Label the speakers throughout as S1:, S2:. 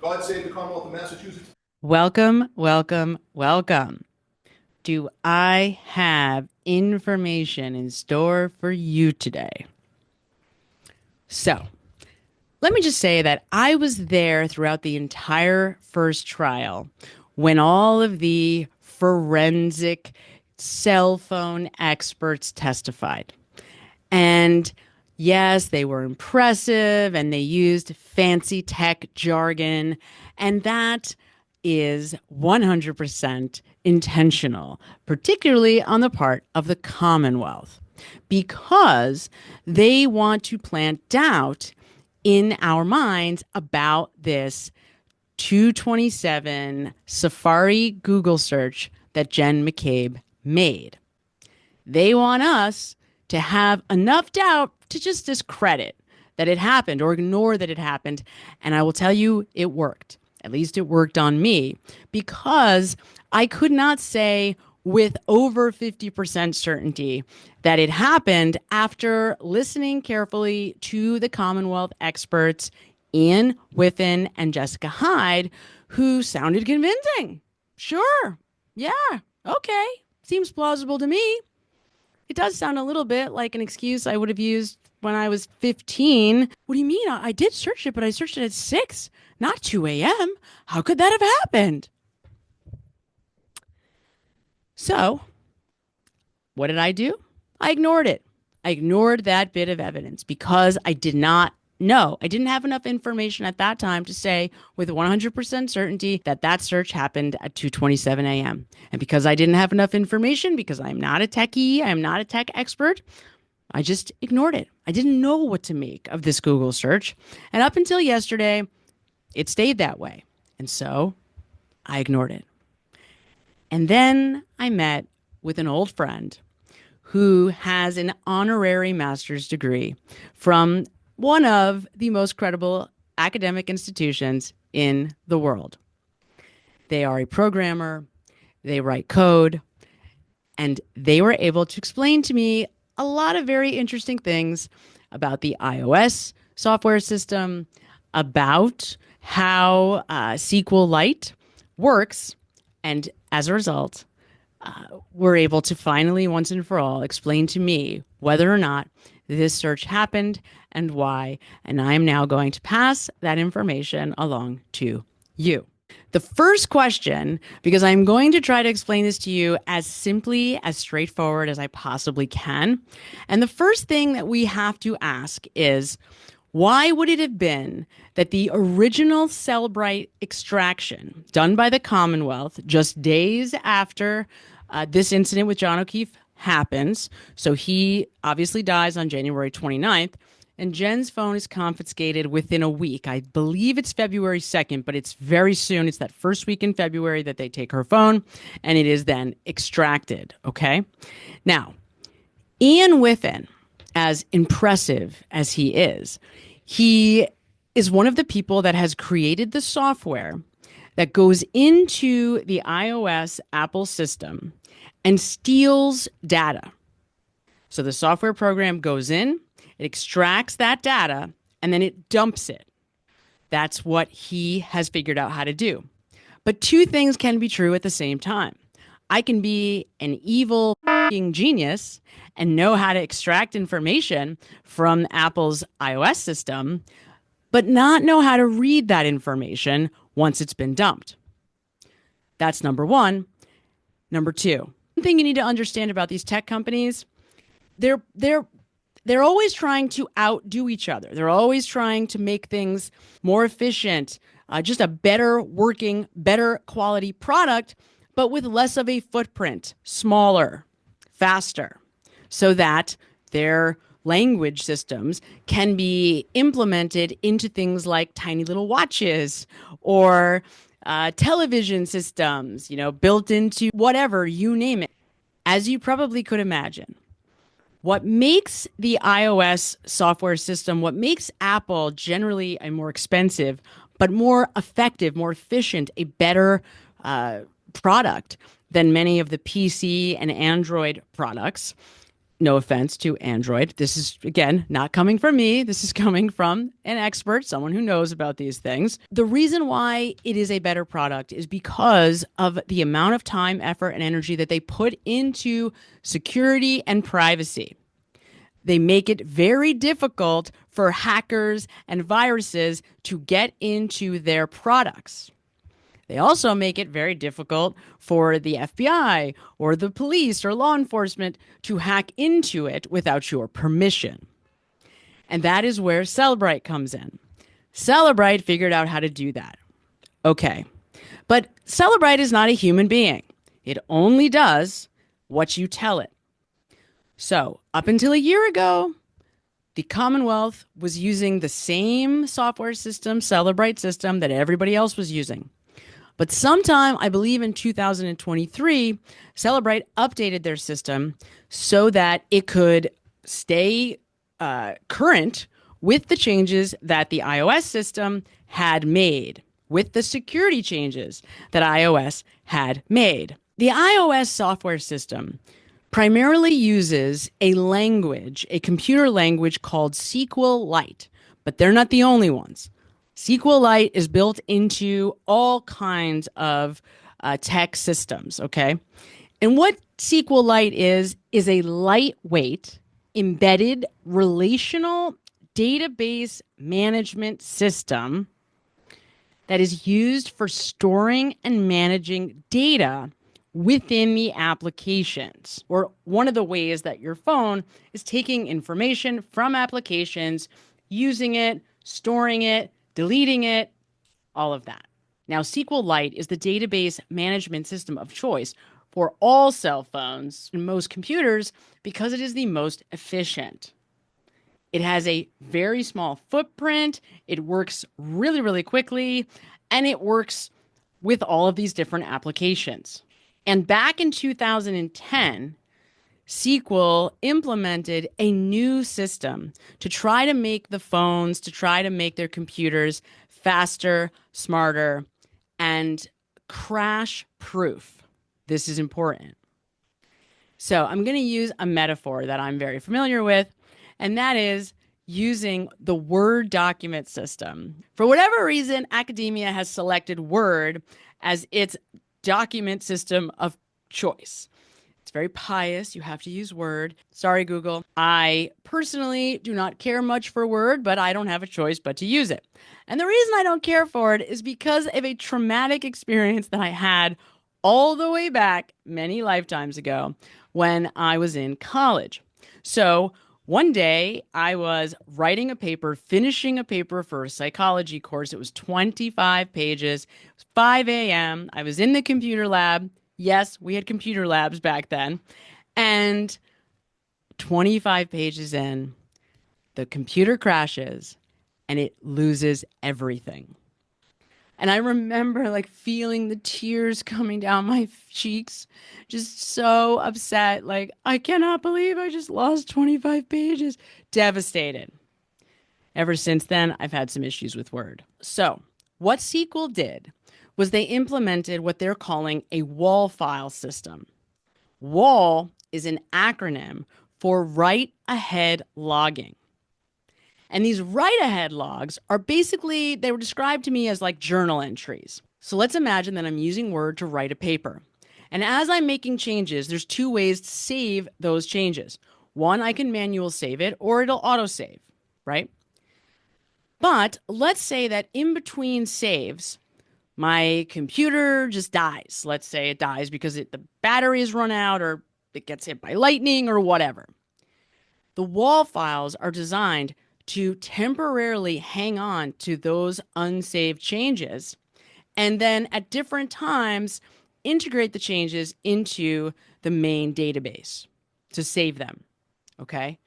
S1: God save the Commonwealth of Massachusetts.
S2: Welcome, welcome, welcome. Do I have information in store for you today? So, let me just say that I was there throughout the entire first trial when all of the forensic cell phone experts testified. And yes, they were impressive and they used fancy tech jargon. And that is 100% intentional, particularly on the part of the Commonwealth, because they want to plant doubt in our minds about this 227 Safari Google search that Jen McCabe made. They want us to have enough doubt to just discredit that it happened or ignore that it happened. And I will tell you, it worked. At least it worked on me because I could not say with over 50% certainty that it happened after listening carefully to the Commonwealth experts Ian Whiffen and Jessica Hyde, who sounded convincing. Sure. Yeah. Okay. Seems plausible to me. It does sound a little bit like an excuse I would have used when I was 15. What do you mean? I did search it, but I searched it at 6, not 2 a.m. How could that have happened? So, what did I do? I ignored it. I ignored that bit of evidence because I did not know. I didn't have enough information at that time to say with 100% certainty that that search happened at 2:27 a.m. And because I didn't have enough information, because I'm not a techie, I'm not a tech expert, I just ignored it. I didn't know what to make of this Google search. And up until yesterday, it stayed that way. And so I ignored it. And then I met with an old friend who has an honorary master's degree from one of the most credible academic institutions in the world. They are a programmer, they write code, and they were able to explain to me a lot of very interesting things about the iOS software system, about how SQLite works, and as a result, were able to finally, once and for all, explain to me whether or not this search happened and why. And I am now going to pass that information along to you. The first question, because I'm going to try to explain this to you as simply, as straightforward as I possibly can. And the first thing that we have to ask is, why would it have been that the original Cellbrite extraction done by the Commonwealth just days after this incident with John O'Keefe happens? So he obviously dies on January 29th, and Jen's phone is confiscated within a week. I believe it's February 2nd, but it's very soon. It's that first week in February that they take her phone, and it is then extracted. Okay? Now, Ian Whiffen, as impressive as he is one of the people that has created the software that goes into the iOS Apple system and steals data. So the software program goes in, it extracts that data, and then it dumps it. That's what he has figured out how to do. But two things can be true at the same time. I can be an evil genius and know how to extract information from Apple's iOS system, but not know how to read that information once it's been dumped. That's number one. Number two, one thing you need to understand about these tech companies, they're they're always trying to outdo each other. They're always trying to make things more efficient, just a better working, better quality product, but with less of a footprint, smaller, faster, so that their language systems can be implemented into things like tiny little watches or television systems, built into whatever, you name it. As you probably could imagine, what makes the iOS software system, what makes Apple generally a more expensive, but more effective, more efficient, a better product than many of the PC and Android products No offense to Android. This is, again, not coming from me. This is coming from an expert, someone who knows about these things. The reason why it is a better product is because of the amount of time, effort, and energy that they put into security and privacy. They make it very difficult for hackers and viruses to get into their products. They also make it very difficult for the FBI or the police or law enforcement to hack into it without your permission. And that is where Celebrite comes in. Celebrite figured out how to do that. Okay. But Celebrite is not a human being. It only does what you tell it. So, up until a year ago, the Commonwealth was using the same software system, Celebrite system, that everybody else was using. But sometime, I believe in 2023, Celebrite updated their system so that it could stay current with the changes that the iOS system had made, with the security changes that iOS had made. The iOS software system primarily uses a language, a computer language called SQLite, but they're not the only ones. SQLite is built into all kinds of tech systems, okay? And what SQLite is a lightweight, embedded relational database management system that is used for storing and managing data within the applications, or one of the ways that your phone is taking information from applications, using it, storing it, deleting it, all of that. Now, SQLite is the database management system of choice for all cell phones and most computers because it is the most efficient. It has a very small footprint, it works really, really quickly, and it works with all of these different applications. And back in 2010, SQL implemented a new system to try to make the phones, to try to make their computers faster, smarter, and crash proof. This is important. So I'm going to use a metaphor that I'm very familiar with, and that is using the Word document system. For whatever reason, academia has selected Word as its document system of choice. It's very pious. You have to use Word. Sorry, Google. I personally do not care much for Word, but I don't have a choice but to use it. And the reason I don't care for it is because of a traumatic experience that I had all the way back many lifetimes ago when I was in college. So one day I was writing a paper, finishing a paper for a psychology course. It was 25 pages. It was 5 a.m. I was in the computer lab. Yes, we had computer labs back then. And 25 pages in, the computer crashes and it loses everything. And I remember like feeling the tears coming down my cheeks, just so upset. Like, I cannot believe I just lost 25 pages. Devastated. Ever since then, I've had some issues with Word. So what SQL did was they implemented what they're calling a wall file system. WAL is an acronym for write ahead logging. And these write ahead logs are basically, they were described to me as like journal entries. So let's imagine that I'm using Word to write a paper. And as I'm making changes, there's two ways to save those changes. One, I can manual save it, or it'll auto save, right? But let's say that in between saves, my computer just dies. Let's say it dies because the battery has run out, or it gets hit by lightning, or whatever. The WAL files are designed to temporarily hang on to those unsaved changes, and then at different times integrate the changes into the main database to save them. Okay?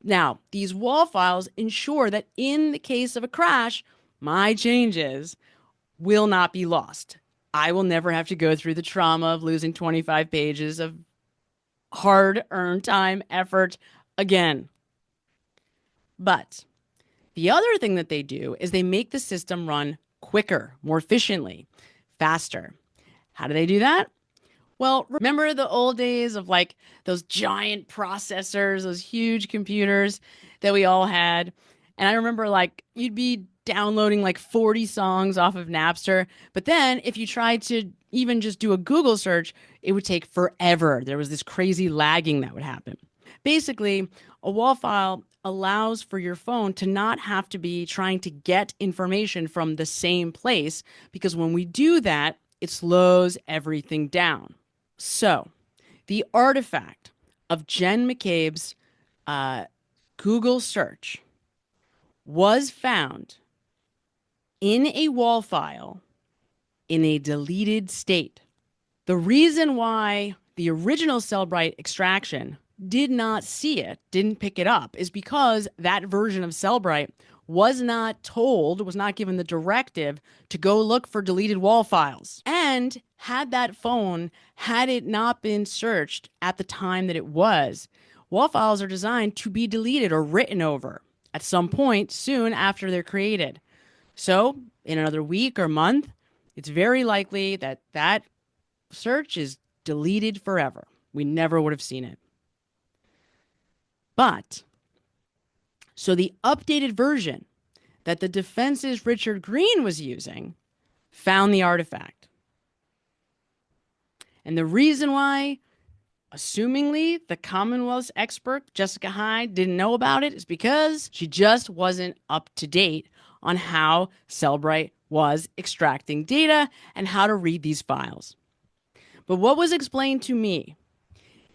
S2: Now, these WAL files ensure that in the case of a crash, my changes will not be lost. I will never have to go through the trauma of losing 25 pages of hard-earned time, effort again. But the other thing that they do is they make the system run quicker, more efficiently, faster. How do they do that? Well, remember the old days of like those giant processors, those huge computers that we all had? And I remember like you'd be downloading like 40 songs off of Napster, but then if you tried to even just do a Google search, it would take forever. There was this crazy lagging that would happen. Basically, a WAV file allows for your phone to not have to be trying to get information from the same place because when we do that, it slows everything down. So, the artifact of Jen McCabe's uh, Google search was found in a WAV file in a deleted state. The reason why the original Cellbrite extraction did not see it, didn't pick it up, is because that version of Cellbrite was not told, was not given the directive to go look for deleted WAV files. And had that phone, had it not been searched at the time that it was, WAV files are designed to be deleted or written over at some point soon after they're created. So, in another week or month, it's very likely that that search is deleted forever. We never would have seen it. But, so the updated version that the defense's Richard Green was using found the artifact. And the reason why, assumingly, the Commonwealth's expert, Jessica Hyde, didn't know about it is because she just wasn't up to date on how Cellbrite was extracting data and how to read these files. But what was explained to me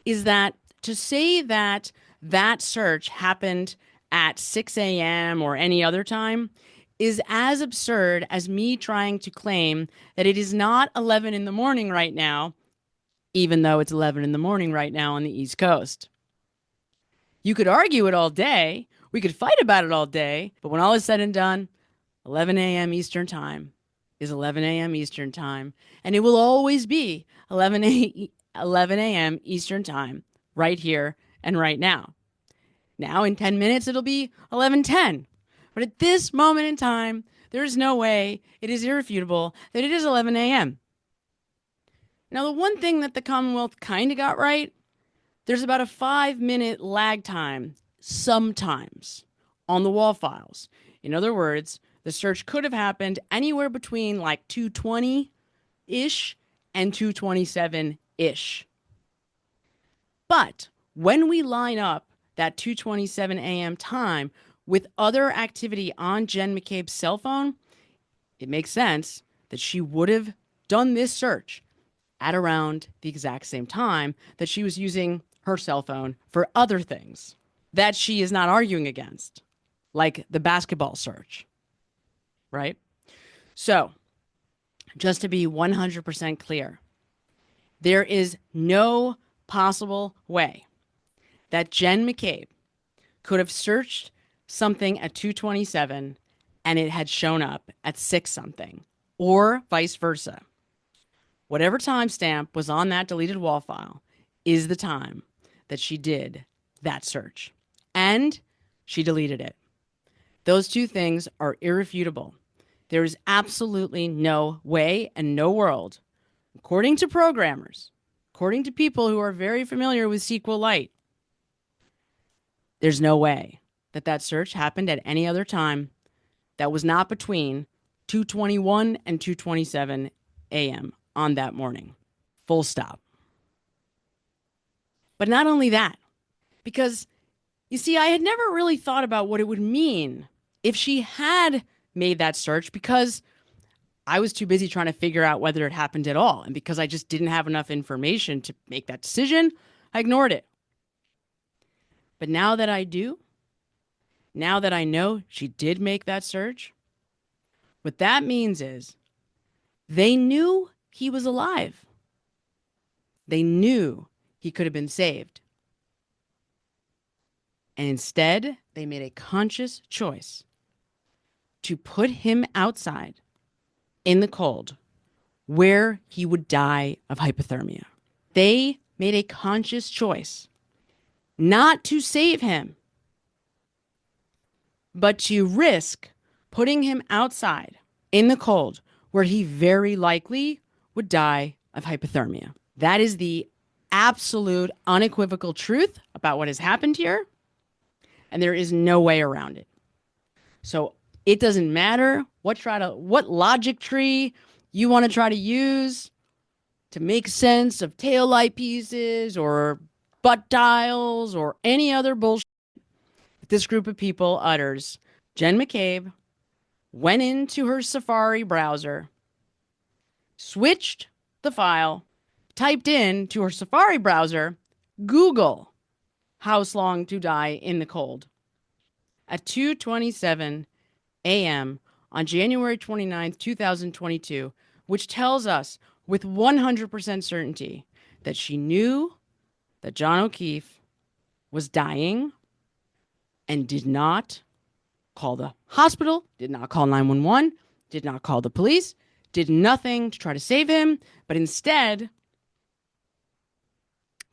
S2: is that to say that that search happened at 6 a.m. or any other time is as absurd as me trying to claim that it is not 11 in the morning right now, even though it's 11 in the morning right now on the East Coast. You could argue it all day. We could fight about it all day. But when all is said and done, 11 a.m. Eastern Time is 11 a.m. Eastern Time. And it will always be 11 a.m. Eastern Time right here and right now. Now in 10 minutes, it'll be 11:10. But at this moment in time, there is no way, it is irrefutable, that it is 11 a.m. Now, the one thing that the Commonwealth kind of got right, there's about a 5-minute lag time sometimes on the WAV files. In other words, the search could have happened anywhere between like 2:20-ish and 2:27-ish. But when we line up that 2:27 a.m. time with other activity on Jen McCabe's cell phone, it makes sense that she would have done this search at around the exact same time that she was using her cell phone for other things that she is not arguing against, like the basketball search, right? So, just to be 100% clear, there is no possible way that Jen McCabe could have searched something at 2:27 and it had shown up at 6 something, or vice versa. Whatever timestamp was on that deleted WAV file is the time that she did that search. And she deleted it. Those two things are irrefutable. There is absolutely no way and no world, according to programmers, according to people who are very familiar with SQLite, there's no way that that search happened at any other time that was not between 2:21 and 2:27 a.m. on that morning. Full stop. But not only that, because you see, I had never really thought about what it would mean if she had made that search because I was too busy trying to figure out whether it happened at all. And because I just didn't have enough information to make that decision, I ignored it. But now that I do, now that I know she did make that search, what that means is they knew he was alive. They knew he could have been saved. And instead, they made a conscious choice to put him outside in the cold where he would die of hypothermia. They made a conscious choice not to save him, but to risk putting him outside in the cold where he very likely would die of hypothermia. That is the absolute unequivocal truth about what has happened here, and there is no way around it. So it doesn't matter what logic tree you want to try to use to make sense of taillight pieces or butt dials or any other bullshit this group of people utters. Jen McCabe went into her Safari browser, switched the file, typed in to her Safari browser, Google how long to die in the cold at 2:27 a.m. on January 29th, 2022, which tells us with 100% certainty that she knew that John O'Keefe was dying and did not call the hospital, did not call 911, did not call the police, did nothing to try to save him, but instead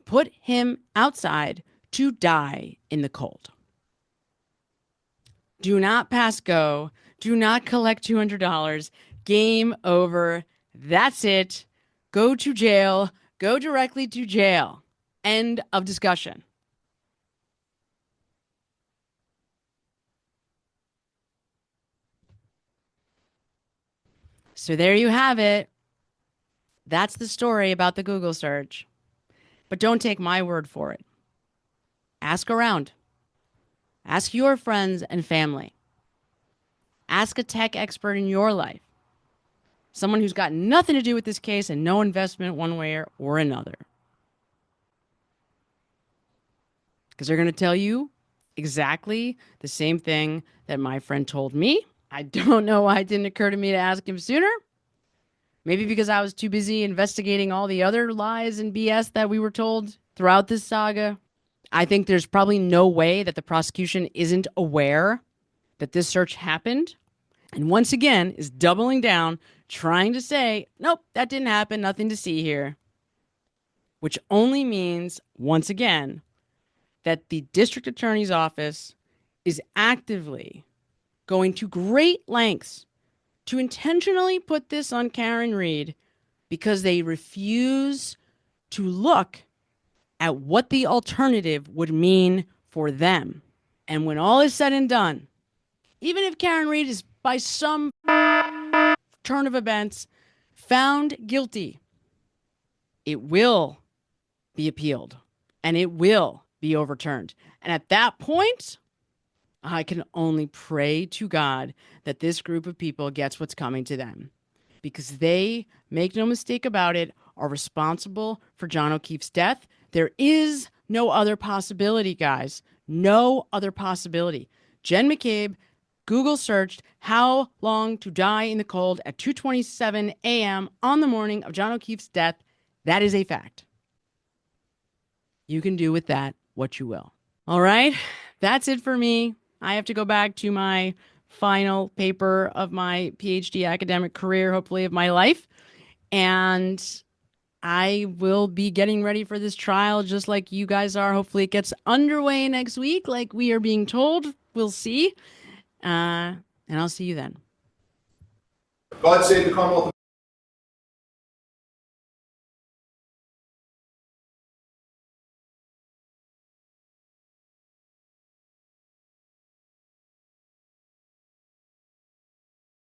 S2: put him outside to die in the cold. Do not pass go. Do not collect $200. Game over. That's it. Go to jail. Go directly to jail. End of discussion. So there you have it. That's the story about the Google search. But don't take my word for it. Ask around. Ask your friends and family. Ask a tech expert in your life. Someone who's got nothing to do with this case and no investment one way or another. Because they're going to tell you exactly the same thing that my friend told me. I don't know why it didn't occur to me to ask him sooner. Maybe because I was too busy investigating all the other lies and BS that we were told throughout this saga. I think there's probably no way that the prosecution isn't aware that this search happened. And once again, is doubling down, trying to say, nope, that didn't happen, nothing to see here. Which only means, once again, that the district attorney's office is actively going to great lengths to intentionally put this on Karen Read because they refuse to look at what the alternative would mean for them. And when all is said and done, even if Karen Read is by some turn of events found guilty, it will be appealed and it will be overturned. And at that point, I can only pray to God that this group of people gets what's coming to them, because they, make no mistake about it, are responsible for John O'Keefe's death. There is no other possibility, guys. No other possibility. Jen McCabe Google searched how long to die in the cold at 2:27 a.m. on the morning of John O'Keefe's death. That is a fact. You can do with that what you will. All right, that's it for me. I have to go back to my final paper of my PhD academic career, hopefully of my life. And I will be getting ready for this trial just like you guys are. Hopefully it gets underway next week like we are being told. We'll see. And I'll see you then.
S1: God save the Commonwealth.